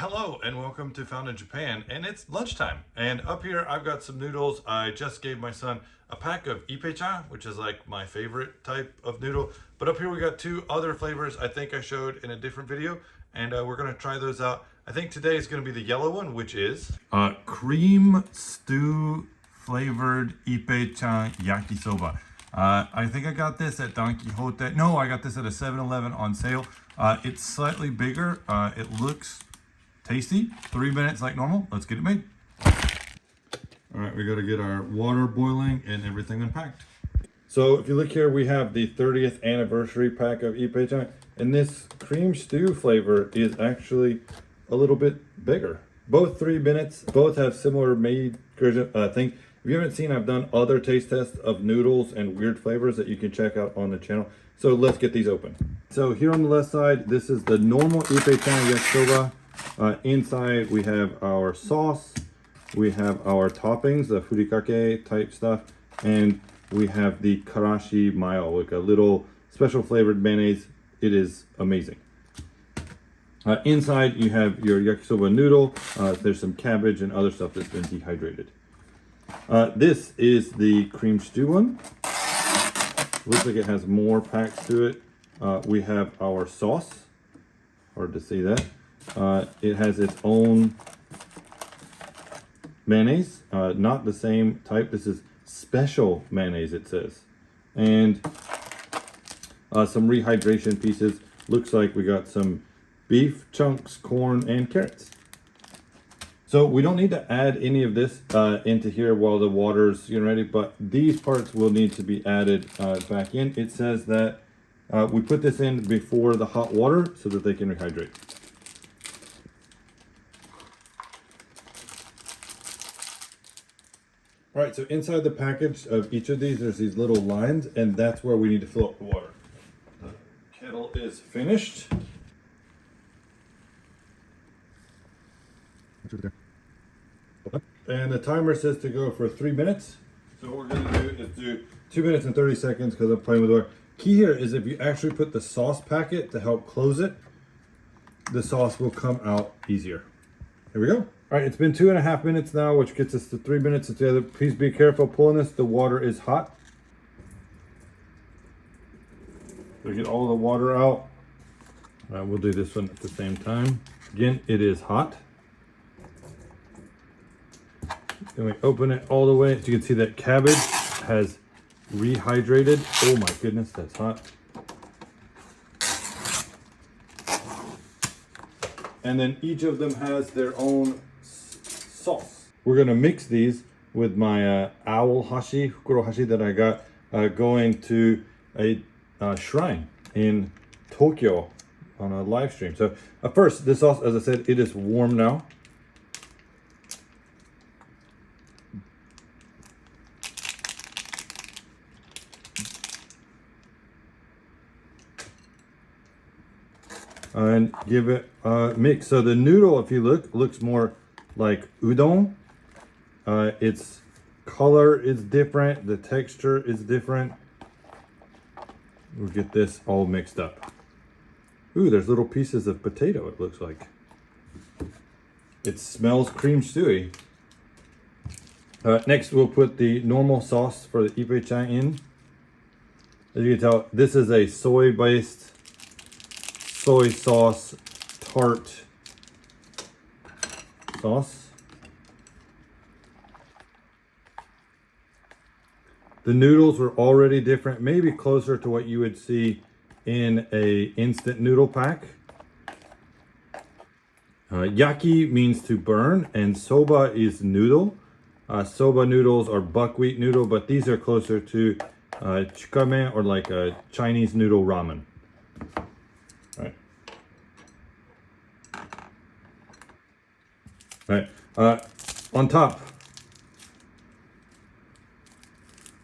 Hello and welcome to Found in Japan, and it's lunchtime. And up here I've got some noodles. I just gave my son a pack of Ippei-chan, which is like my favorite type of noodle. But up here we got two other flavors I think I showed in a different video, and we're gonna try those out. I think today is gonna be the yellow one, which is cream stew flavored Ippei-chan Yakisoba. I think I got this at Don Quixote. No, I got this at a 7-Eleven on sale. It's slightly bigger. It looks tasty. 3 minutes like normal. Let's get it made. All right, we got to get our water boiling and everything unpacked. So if you look here, we have the 30th anniversary pack of Ippei-chan, and this cream stew flavor is actually a little bit bigger. Both 3 minutes, both have similar made thing. If you haven't seen, I've done other taste tests of noodles and weird flavors that you can check out on the channel. So let's get these open. So here on the left side, this is the normal Ippei-chan Yakisoba. Inside we have our sauce, we have our toppings, the furikake type stuff, and we have the karashi mayo, like a little special flavored mayonnaise. It is amazing. Inside you have your yakisoba noodle. There's some cabbage and other stuff that's been dehydrated. This is the cream stew one. Looks like it has more packs to it. We have our sauce. Hard to see that. It has its own mayonnaise, not the same type. This is special mayonnaise, it says. And some rehydration pieces. Looks like we got some beef chunks, corn, and carrots. So we don't need to add any of this into here while the water's getting ready, but these parts will need to be added back in. It says that we put this in before the hot water so that they can rehydrate. All right, so inside the package of each of these, there's these little lines, and that's where we need to fill up the water. The kettle is finished. And the timer says to go for 3 minutes. So what we're gonna do is do 2 minutes and 30 seconds because I'm playing with the water. Key here is if you actually put the sauce packet to help close it, the sauce will come out easier. Here we go. All right, it's been 2.5 minutes now, which gets us to 3 minutes together. Please be careful pulling this. The water is hot. So get all the water out. We'll do this one at the same time. Again, it is hot. Then we open it all the way. So you can see that cabbage has rehydrated. Oh my goodness, that's hot. And then each of them has their own sauce. We're gonna mix these with my owl hashi, fukuro hashi that I got going to a shrine in Tokyo on a live stream. So first, this sauce, as I said, it is warm now. And give it a mix. So the noodle, if you look, looks more like udon. Its color is different. The texture is different. We'll get this all mixed up. Ooh, there's little pieces of potato, it looks like. It smells cream stewy. Next, we'll put the normal sauce for the Ippei-chan in. As you can tell, this is a soy-based soy sauce tart sauce. The noodles were already different, maybe closer to what you would see in a instant noodle pack. Yaki means to burn, and soba is noodle. Soba noodles are buckwheat noodle, but these are closer to chukame, or like a Chinese noodle ramen. All right, on top,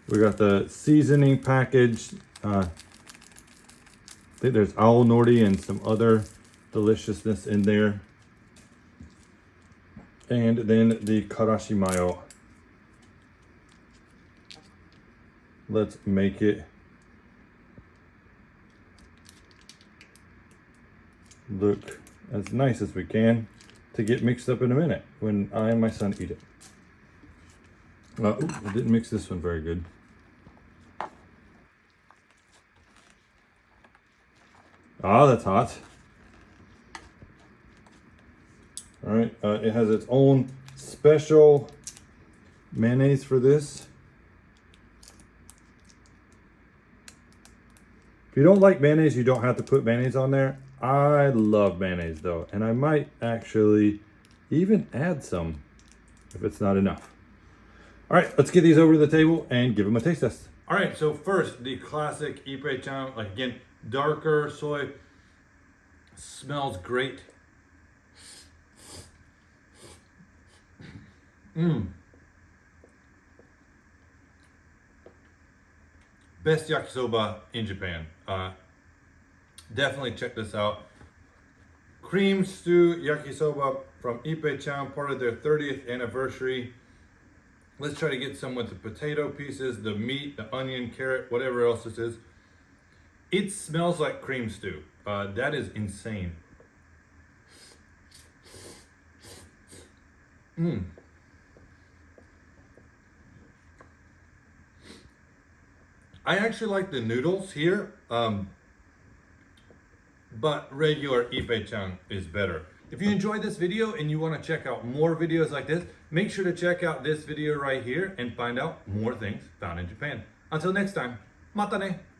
we got the seasoning package. I think there's owl nori and some other deliciousness in there. And then the karashi mayo. Let's make it look as nice as we can. to get mixed up in a minute when I and my son eat it. I didn't mix this one very good. Ah, that's hot. All right, it has its own special mayonnaise for this. If you don't like mayonnaise, you don't have to put mayonnaise on there. I love mayonnaise though, and I might actually even add some if it's not enough. All right, let's get these over to the table and give them a taste test. All right, so first, the classic Ippei-chan, like again, darker soy, smells great. Best yakisoba in Japan. Definitely check this out. Cream stew yakisoba from Ippei-chan, part of their 30th anniversary. Let's try to get some with the potato pieces, the meat, the onion, carrot, whatever else this is. It smells like cream stew. That is insane. I actually like the noodles here, but regular Ippei-chan is better. If you enjoyed this video and you want to check out more videos like this, make sure to check out this video right here and find out more things found in Japan. Until next time, mata ne!